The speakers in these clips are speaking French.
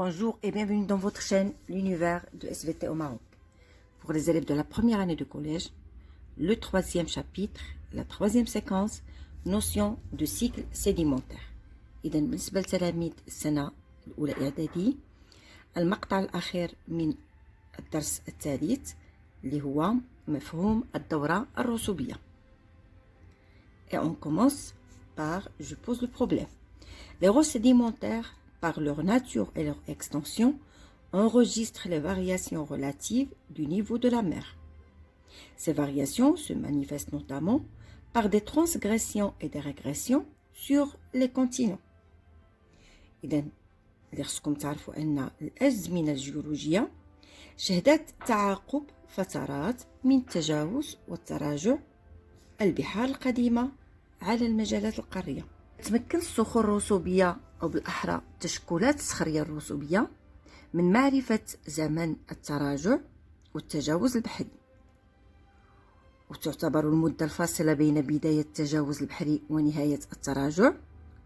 Bonjour et bienvenue dans votre chaîne L'univers de SVT au Maroc. Pour les élèves de la première année de collège, le troisième chapitre, la troisième séquence, notion de cycle sédimentaire. إذا بالنسبة لتلاميذ السنة الأولى إعدادي المقطع الأخير من الدرس الثالث اللي هو مفهوم الدورة الرسوبية. Et on commence par je pose le problème. Les roches sédimentaires, par leur nature et leur extension, enregistrent les variations relatives du niveau de la mer. Ces variations se manifestent notamment par des transgressions et des régressions sur les continents. إذن لرسكم تعرفوا أن الأزمنة الجيولوجية شهدت تعاقب فترات من التجاوز والتراجع البحار القديمة على المجالات القارية. تمكن الصخور الرسوبية أو بالأحرى التشكلات الصخرية الرسوبية من معرفة زمن التراجع والتجاوز البحري، وتعتبر المدة الفاصلة بين بداية التجاوز البحري ونهاية التراجع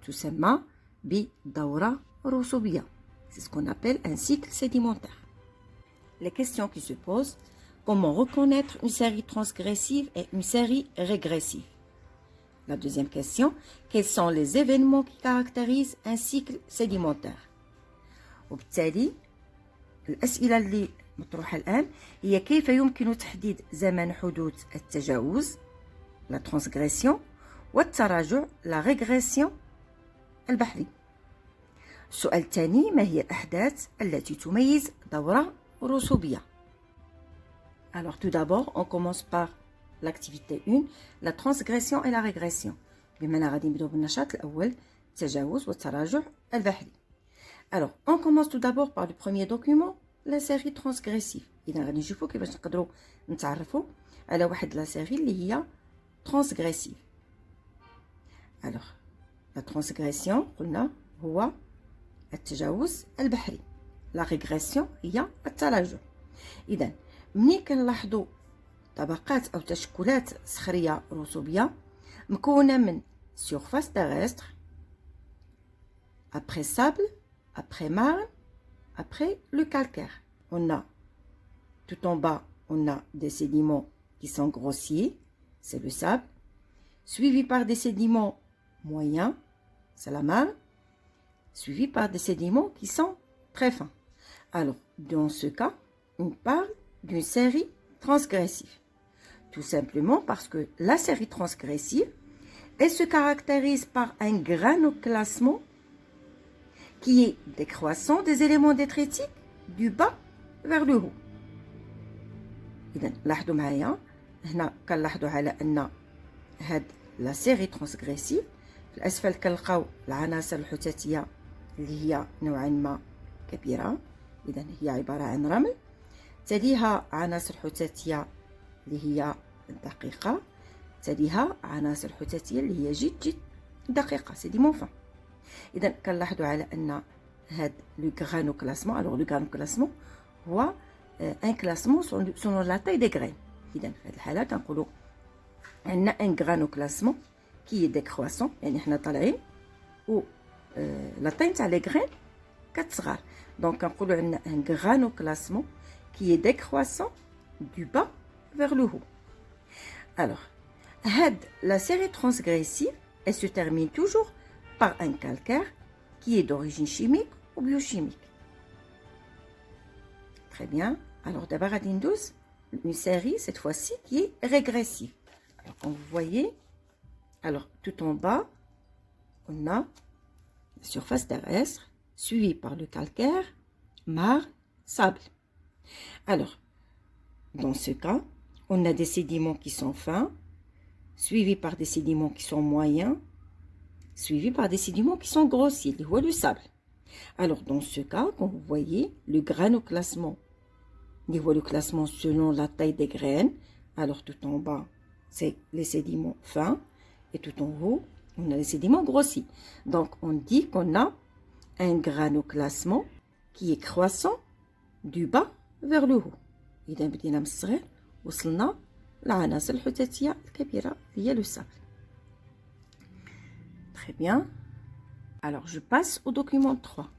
تسمى بدورة رسوبية. C'est ce qu'on appelle un cycle sédimentaire. Les questions qui se posent: comment reconnaître une série transgressive et une série régressive? La deuxième question: quels sont les événements qui caractérisent un cycle sédimentaire? وبالتالي الأسئلة اللي مطروحة الآن هي كيف يمكن تحديد زمن حدوث التجاوز la transgression والتراجع la régression البحري. السؤال الثاني: ما هي الأحداث التي تميز دورة رسوبية؟ Alors tout d'abord on commence par l'activité 1, la transgression et la régression. بما أننا غادي نبداو بالنشاط الأول التجاوز والتراجع البحري. Alors on commence tout d'abord par le premier document, la série transgressive. إذا غادي نشوفوا كيفاش نقدروا نتعرفوا على واحد لا série اللي هي transgressive. Alors la transgression قلنا هو التجاوز البحري. La régression هي التراجع. إذا منين كنلاحظوا طبقات أو تشكلات صخرية رسوبية مكونة من surface terrestre, après sable, après marne, après le calcaire. On a tout en bas, on a des sédiments qui sont grossiers, c'est le sable, suivi par des sédiments moyens, c'est la marne, suivi par des sédiments qui sont très fins. Alors, dans ce cas, on parle d'une série transgressive. Tout simplement parce que la série transgressive, elle se caractérise par un granoclassement qui est décroissant des éléments détritiques du bas vers le haut. إذن لاحظوا معايا هنا كنلاحظوا على أن هاد لا سيري ترانسغريسيف في الأسفل كنلقاو العناصر الحتاتية اللي هي نوعا ما كبيرة، إذن هي عبارة عن رمل، تليها عناصر حتاتية اللي هي دقيقة، تليها عناصر حتاتية اللي هي جد دقيقة، سيديمون فان. إذا كنلاحظوا على أن هاد لو غرانو كلاسمون، ألوغ لو غرانو كلاسمون هو ان كلاسمون سولون لا تاي دي غرين. إذا في هاد الحالة كنقولوا عندنا ان غرانو كلاسمون كي ديكرواسون، يعني حنا طالعين و لا تاي تاع لي غرين كتصغر، دونك كنقولوا عندنا ان غرانو كلاسمون كي ديكرواسون du bas vers le haut. Alors, la série transgressive, elle se termine toujours par un calcaire qui est d'origine chimique ou biochimique. Très bien. Alors, d'abord, à Dindouz, une série, cette fois-ci, qui est régressive. Alors, comme vous voyez, alors, tout en bas, on a la surface terrestre, suivie par le calcaire, marne, sable. Alors, dans ce cas, on a des sédiments qui sont fins, suivis par des sédiments qui sont moyens, suivis par des sédiments qui sont grossiers, le sable. Alors, dans ce cas, comme vous voyez, le granoclassement, le classement selon la taille des graines. Alors, tout en bas, c'est les sédiments fins, et tout en haut, on a les sédiments grossiers. Donc, on dit qu'on a un granoclassement qui est croissant du bas vers le haut. إذا بدينا من الصغير وصلنا للعناصر الحتاتية الكبيرة هي le sable. Très bien. Alors je passe au document 3.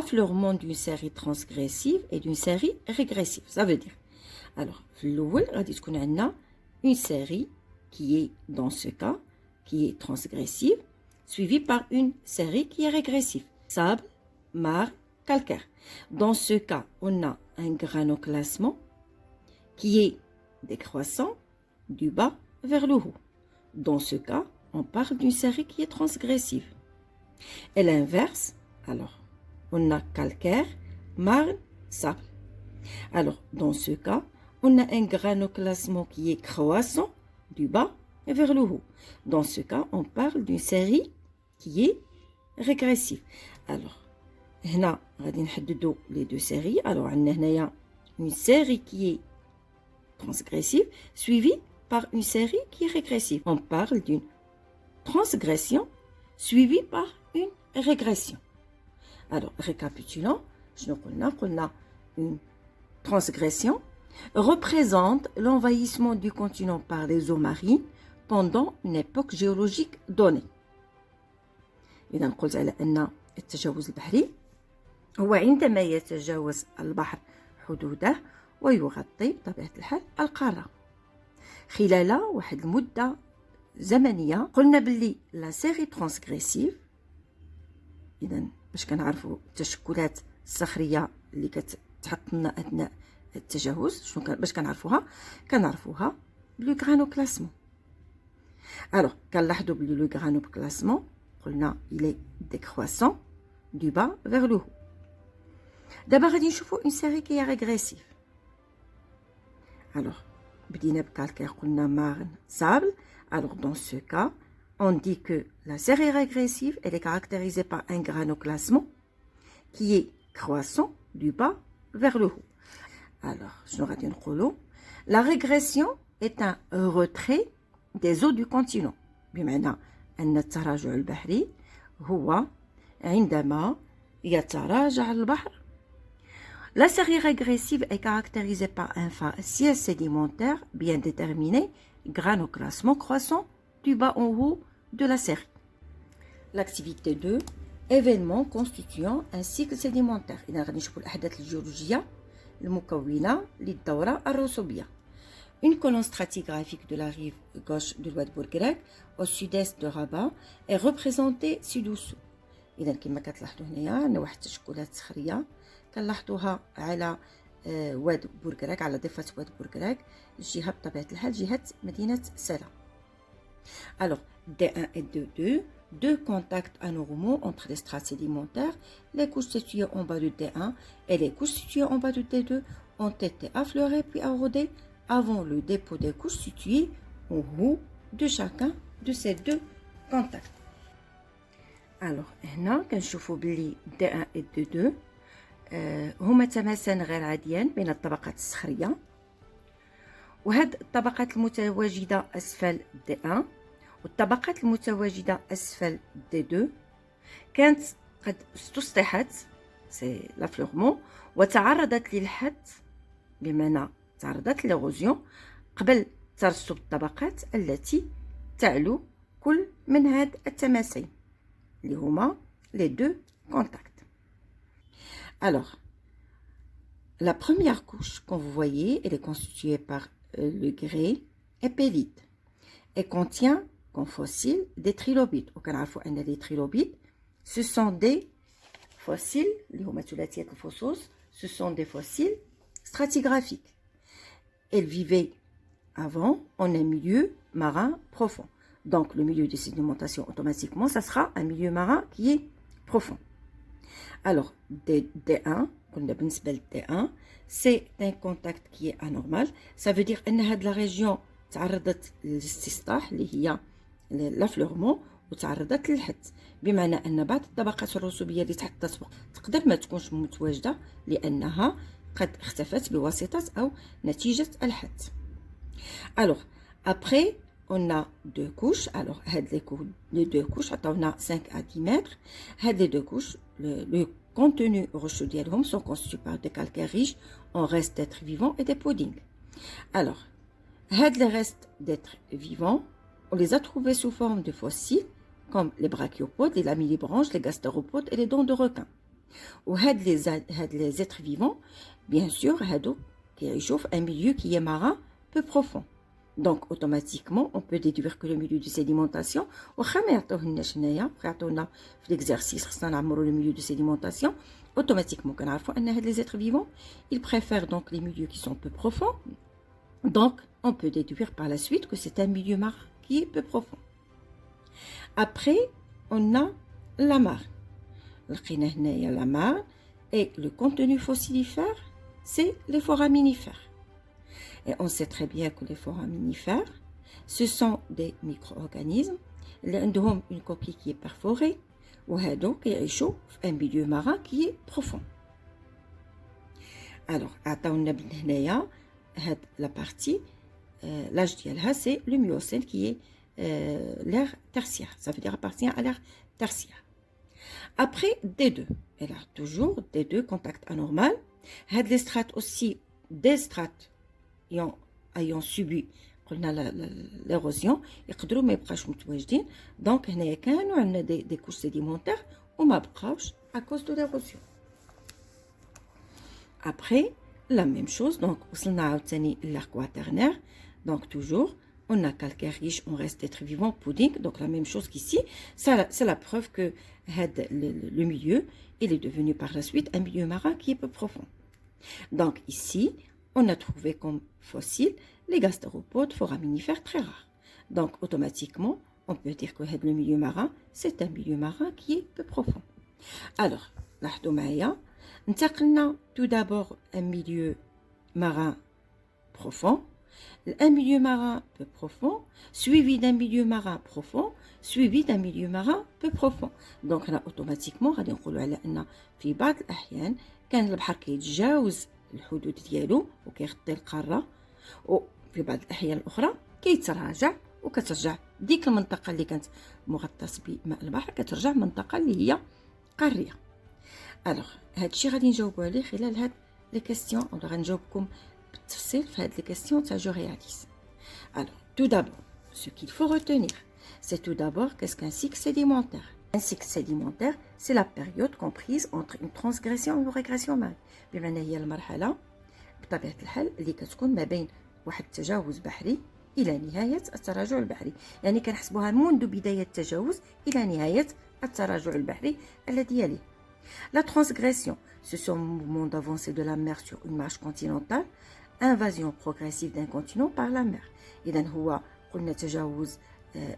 affleurement d'une série transgressive et d'une série régressive. Ça veut dire, alors, on a une série qui est, dans ce cas, qui est transgressive, suivie par une série qui est régressive. Sable, marne, calcaire. Dans ce cas, on a un granoclassement qui est décroissant du bas vers le haut. Dans ce cas, on parle d'une série qui est transgressive. Et l'inverse, alors, on a calcaire, marne, sable. Alors, dans ce cas, on a un granoclassement qui est croissant du bas vers le haut. Dans ce cas, on parle d'une série qui est régressive. Alors, هنا غادي نحددوا les deux séries. Alors, on a une série qui est transgressive suivie par une série qui est régressive. On parle d'une transgression suivie par une régression. Alors, récapitulons, une transgression représente l'envahissement du continent par les eaux marines pendant une époque géologique donnée. إذا نقول على أن التجاوز البحري هو عندما يتجاوز البحر حدوده ويغطي بطبيعة الحال القارة خلال واحد المدة زمنية. قلنا باللي لا سيري ترانسغريسيف، إذا باش كنعرفوا التشكلات الصخرية اللي كتحط لنا أثناء التجاوز، شنو باش كنعرفوها بلو غرانوكلاسمون. الوغ كنلاحظوا بلي لو غرانوكلاسمون قلنا il est décroissant du bas vers le haut. دابا غادي نشوفوا une série qui est régressive. Alors بدينا بكالكير قلنا marne, sable. Alors dans ce cas, on dit que la série régressive, elle est caractérisée par un granoclassement qui est croissant du bas vers le haut. Alors, la régression est un retrait des eaux du continent. بمعنى أن التراجع البحري هو عندما يتراجع البحر. La série régressive est caractérisée par un faciès sédimentaire bien déterminé, granoclassement croissant du bas en haut de la série. L'activité 2, événements constituant un cycle sédimentaire. إذا غادي نشوفوا الأحداث الجيولوجية المكونة للدورة الرسوبية. Une colonne stratigraphique de la rive gauche de l'oued Bourguereg au sud-est de Rabat est représentée ci-dessous. إذا كما كتلاحظوا هنايا عندنا واحد التشكلات صخرية كنلاحظوها على واد بورغراك، على ضفة واد بورغراك، الجهة بطبيعة الحال جهة مدينة سلا. Alors, D1 et D2, deux contacts anormaux entre les strates sédimentaires, les couches situées en bas de D1 et les couches situées en bas de D2 ont été affleurées puis érodées avant le dépôt des couches situées au haut de chacun de ces deux contacts. Alors, هنا كنشوفوا بلي D1 et D2 هما تماسا غير عاديان بين الطبقات الصخرية، وهاد الطبقات المتواجدة أسفل D1 والطبقات المتواجدة أسفل D2 كانت قد استصلحت سي لافلورمون وتعرضت للحد، بمعنى تعرضت للغوزيون قبل ترسب الطبقات التي تعلو كل من هاد التماسين اللي هما les deux contacts. Alors, la première couche, comme vous voyez, elle est constituée par le grès épélite et contient comme fossiles des trilobites. Les trilobites, ce sont des fossiles, ce sont des fossiles stratigraphiques. Elles vivaient avant en un milieu marin profond. Donc, le milieu de sédimentation, automatiquement, ça sera un milieu marin qui est profond. Alors, D1, D1, c'est un contact qui est anormal. Ça veut dire que la région تعرضت للاستصلاح اللي هي لافلورمون وتعرضت للحد، بمعنى ان بعض الطبقات الرسوبيه اللي تحت التطبيق تقدر ما تكونش متواجده لانها قد اختفت بواسطه او نتيجه الحد. Alors, après, on a deux couches. Alors, les deux couches, on a 5 à 10 mètres. Les deux couches, le contenu rocheux d'Yalhom sont constitués par des calcaires riches en restes d'êtres vivants et des puddings. Alors, les restes d'êtres vivants, on les a trouvés sous forme de fossiles, comme les brachiopodes, les lamellibranches, les gastéropodes et les dents de requin. هاد les êtres vivants, bien sûr, هادو كيعيشوا في un milieu qui est marin peu profond. Donc, automatiquement, on peut déduire que le milieu de sédimentation, واخا ما يعطوهناش هنايا يعطونا في l'exercice خصنا نعمروا le milieu de sédimentation, automatiquement كنعرفوا ان هاد les êtres vivants, ils préfèrent donc les milieux qui sont peu profonds. Donc, on peut déduire par la suite que c'est un milieu marin qui est peu profond. Après, on a la marne. La marne et le contenu fossilifère, c'est les foraminifères. Et on sait très bien que les foraminifères, ce sont des micro-organismes. Ils ont une coquille qui est perforée. Et donc, ils sont un milieu marin qui est profond. Alors, la partie, l'âge d'Yalha, c'est le Miocène qui est l'ère tertiaire. Ça veut dire appartient à l'ère tertiaire. Après, D2. Elle a toujours D2, contact anormal. Les strates aussi, des strates ayant subi l'érosion, يقدروا ما يبقاوش متواجدين. Donc, هنايا كانوا عندنا des couches sédimentaires وما بقاوش à cause de l'érosion. Après, la même chose. Donc, وصلنا عاوتاني l'ère quaternaire. Donc, toujours, on a calcaire riche, on reste être vivant, pudding. Donc, la même chose qu'ici. C'est la preuve que le milieu, il est devenu par la suite un milieu marin qui est peu profond. Donc, ici, on a trouvé comme fossiles les gastéropodes foraminifères très rares. Donc, automatiquement, on peut dire que le milieu marin, c'est un milieu marin qui est peu profond. Alors, لاحظوا معايا انتقلنا tout d'abord un milieu marin profond, un milieu marin peu profond, suivi d'un milieu marin profond, suivi d'un milieu marin peu profond. Donc, là, automatiquement, غادي نقولوا على أن في بعض الأحيان كان البحر كيتجاوز الحدود ديالو وكيغطي القارة، وفي بعض الأحيان الأخرى كيتراجع وكترجع ديك المنطقة اللي كانت مغطاة بماء البحر كترجع منطقة اللي هي قارية. الوغ هادشي غادي نجاوبو عليه خلال هاد لي كيسيون، ولا غنجاوبكم بالتفصيل في هاد لي كيسيون تاع جو رياليس. الوغ tout d'abord, ce qu'il faut retenir, c'est tout d'abord qu'est-ce qu'un cycle sédimentaire. Un cycle sédimentaire, c'est la période comprise entre une transgression et une régression marine. بمعنى هي المرحلة بطبيعة الحال اللي كتكون ما بين واحد التجاوز بحري إلى نهاية التراجع البحري. يعني كنحسبوها منذ بداية التجاوز إلى نهاية التراجع البحري الذي يليه. La transgression, ce sont mouvements d'avancée de la mer sur une marge continentale, invasion progressive d'un continent par la mer. إذن هو قلنا تجاوز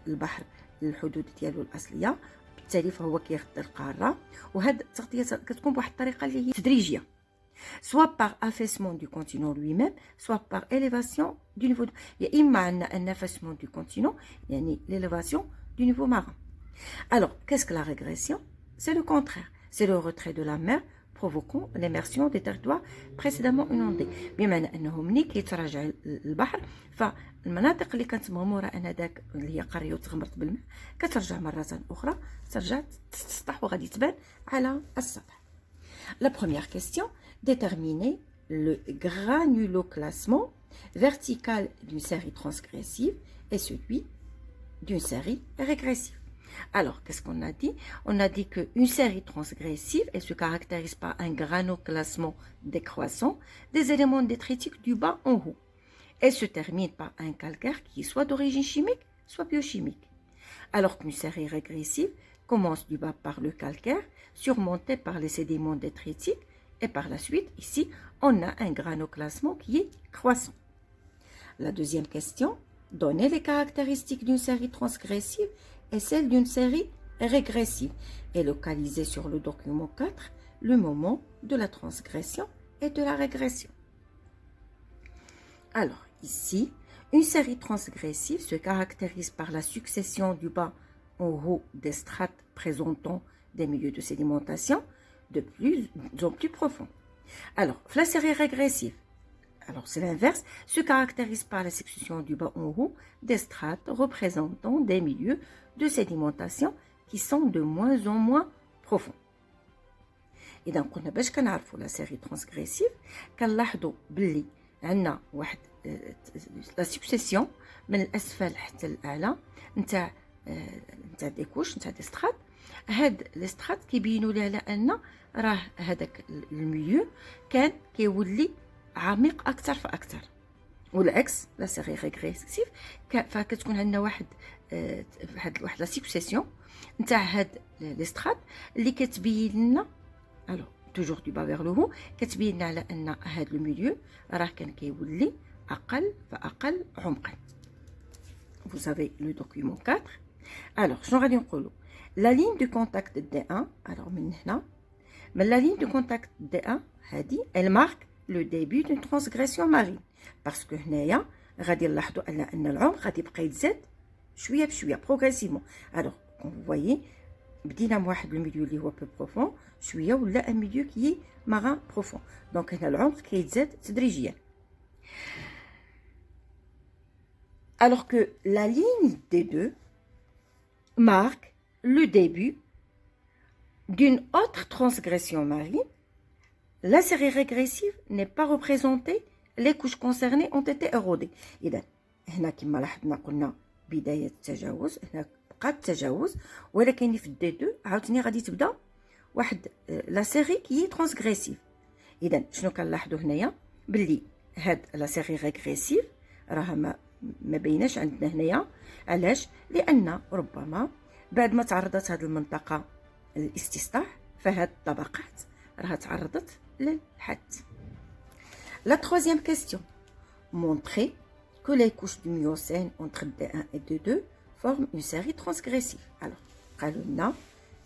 البحر للحدود ديالو الأصلية، بالتالي فهو كيغطي القارة، وهاد التغطية كتكون بواحد الطريقة اللي هي تدريجية. soit par affaissement du continent lui-même, soit par élévation du niveau de... Il y a imma un affaissement du continent, yani l'élévation du niveau marin. Alors, qu'est-ce que la régression? C'est le contraire. C'est le retrait de la mer provoquant l'immersion des territoires précédemment inondés. بمعنى انه ملي كيتراجع البحر فالمناطق اللي كانت مغموره انذاك اللي هي قريه وتغمرت بالماء كترجع مره اخرى ترجع تسطح وغادي تبان على السطح. La première question, déterminer le granuloclassement vertical d'une série transgressive et celui d'une série régressive. Alors, qu'est-ce qu'on a dit? On a dit qu'une série transgressive, elle se caractérise par un granuloclassement décroissant des éléments détritiques du bas en haut. Elle se termine par un calcaire qui est soit d'origine chimique, soit biochimique. Alors qu'une série régressive commence du bas par le calcaire, surmonté par les sédiments détritiques, et par la suite, ici, on a un granuloclassement qui est croissant. La deuxième question, donner les caractéristiques d'une série transgressive et celle d'une série régressive, et localiser sur le document 4 le moment de la transgression et de la régression. Alors, ici, une série transgressive se caractérise par la succession du bas en haut des strates présentant des milieux de sédimentation de plus en plus profonds. Alors, la série régressive, alors c'est l'inverse, se caractérise par la succession du bas en haut des strates représentant des milieux de sédimentation qui sont de moins en moins profonds. Et donc, on a باش كنعرفوا la série transgressive كنلاحظوا باللي عندنا واحد la succession من الأسفل حتى الأعلى نتاع دي كوش نتاع دي سترات هاد لي سترات كيبينوا لي على ان راه هذاك الميليو كان كيولي عميق اكثر فاكثر، والعكس لا سيغي ريغريسيف فكتكون عندنا واحد لا سيكسيسيون نتاع هاد لي سترات اللي كتبين لنا الو توجور دو با فيغ لو هو، كتبين لنا على ان هاد لو ميليو راه كان كيولي اقل فاقل عمقا. Vous avez le document 4. Alors, شنو غادي نقولوا؟ La ligne de contact D1, alors من هنا la ligne de contact D1 هذه elle marque le début d'une transgression marine parce que هنايا غادي نلاحظوا ان العمق غادي يبقى يتزاد شويه بشويه progressivement. alors vous voyez بدينا بواحد الميليو اللي هو بو بروفون شويه ولا ان ميليو كي ماران بروفون، دونك هنا العمق كيتزاد تدريجيا. alors que la ligne D2 marque le début d'une autre transgression marine. La série régressive n'est pas représentée, les couches concernées ont été érodées. إذا هنا كما لاحظنا قلنا بداية التجاوز، هنا بقى التجاوز، ولكن في الدي 2 عاوتاني غادي تبدا واحد لا سيري كي ترانسغريسيف. إذا شنو كنلاحظوا هنايا؟ باللي هاد لا سيري ريغريسيف راها ما بيناش عندنا هنايا. علاش؟ لأن ربما بعد ما تعرضت هذه المنطقة للاستصلاح فهاد الطبقات راها تعرضت للحد. La troisième question. Montrer que les couches du Miocène entre D1 et D2 forment une série transgressive. Alors, قالوا لنا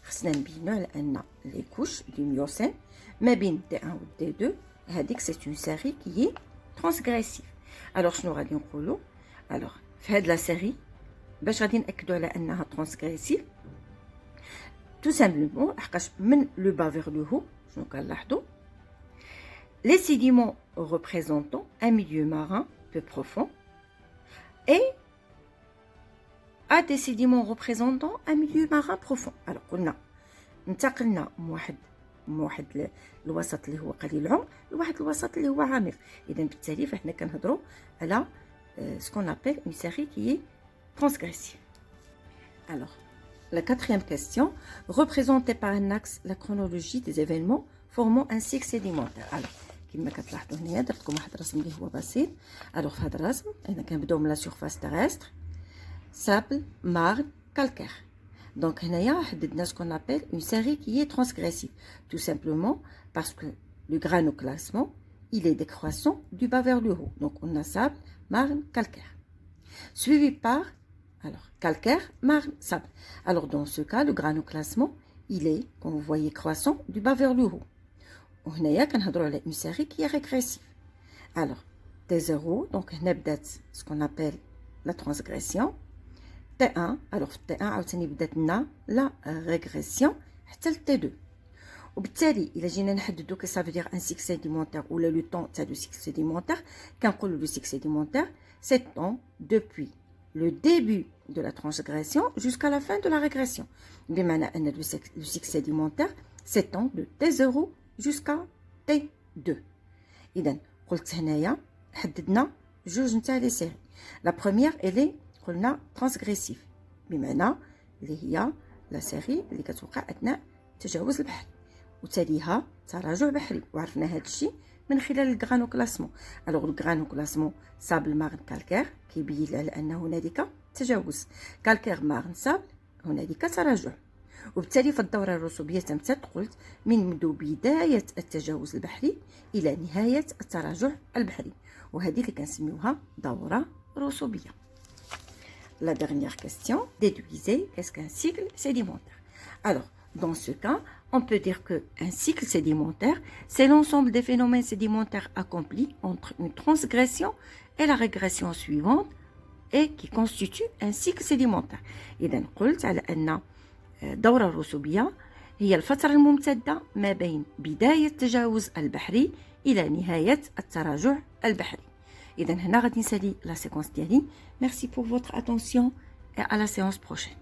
خصنا نبينوا على أن les couches du Miocène ما بين D1 و D2 هذيك c'est une série qui est transgressive. Alors شنو غادي نقولوا؟ alors في هاد لا سيري باش غادي نأكدوا على أنها transgressive tout simplement حقاش من لو با فيغ لو هو شنو كنلاحظوا؟ les sédiments représentant un milieu marin peu profond et à des sédiments représentant un milieu marin profond. alors قلنا انتقلنا من واحد الوسط اللي هو قليل العمق لواحد الوسط اللي هو عميق. اذا بالتالي فاحنا كنهضروا على ce qu'on appelle une série qui est transgressive. alors la quatrième question, représentée par un axe la chronologie des événements formant un cycle sédimentaire. alors كما كتلاحظوا هنايا درت لكم واحد الرسم اللي هو بسيط. alors في هذا الرسم هنا كنبداو من لا سيرفاس تيرستر sable marne calcaire. donc هنايا حددنا ce qu'on appelle une série qui est transgressive tout simplement parce que le granoclassement il est décroissant du bas vers le haut. donc on a sable marne calcaire suivi par alors calcaire marne sable. alors dans ce cas le granoclassement il est comme vous voyez croissant du bas vers le haut. وهنايا كنهضروا على une série qui est régressive. alors T0 donc هنا بدات ce qu'on appelle la transgression. T1 alors في T1 عاوتاني بدات لنا لا ريغريسيون حتى ل T2. وبالتالي الا جينا نحددو كي سافو دير ان سيكل سيديمونتير ولا لو طون تاع لو سيكل سيديمونتير كنقولوا لو سيكل سيديمونتير سي طون دوبوي le début de la transgression jusqu'à la fin de la régression. بمعنى ان لو سيكل سيديمونتير s'étend de T0 jusqu'à T2. إذا قلت هنايا حددنا جوج نتاع لي سيري. لا بروميير إلي قلنا ترانسغريسيف بمعنى اللي هي لا سيري اللي كتوقع أثناء تجاوز البحر وتاليها تراجع بحري، وعرفنا هذا الشيء من خلال الغرانوكلاسمون. الوغ الغرانوكلاسمون سابل مارن كالكير كيبين على أن هنالك تجاوز، كالكير مارن سابل هنالك تراجع. وبالتالي فالدورة الرسوبية تمتد قلت منذ بداية التجاوز البحري إلى نهاية التراجع البحري، وهذه اللي كنسميوها دورة رسوبية. La dernière question, déduisez qu'est-ce qu'un cycle sédimentaire. Alors, dans ce cas, on peut dire qu'un cycle sédimentaire, c'est l'ensemble des phénomènes sédimentaires accomplis entre une transgression et la régression suivante et qui constitue un cycle sédimentaire. إذا قلت على أن الدورة الرسوبية هي الفترة الممتدة ما بين بداية التجاوز البحري إلى نهاية التراجع البحري. إذا هنا غادي نسالي لا سيكونس ديالي. Merci pour votre attention et à la séance prochaine.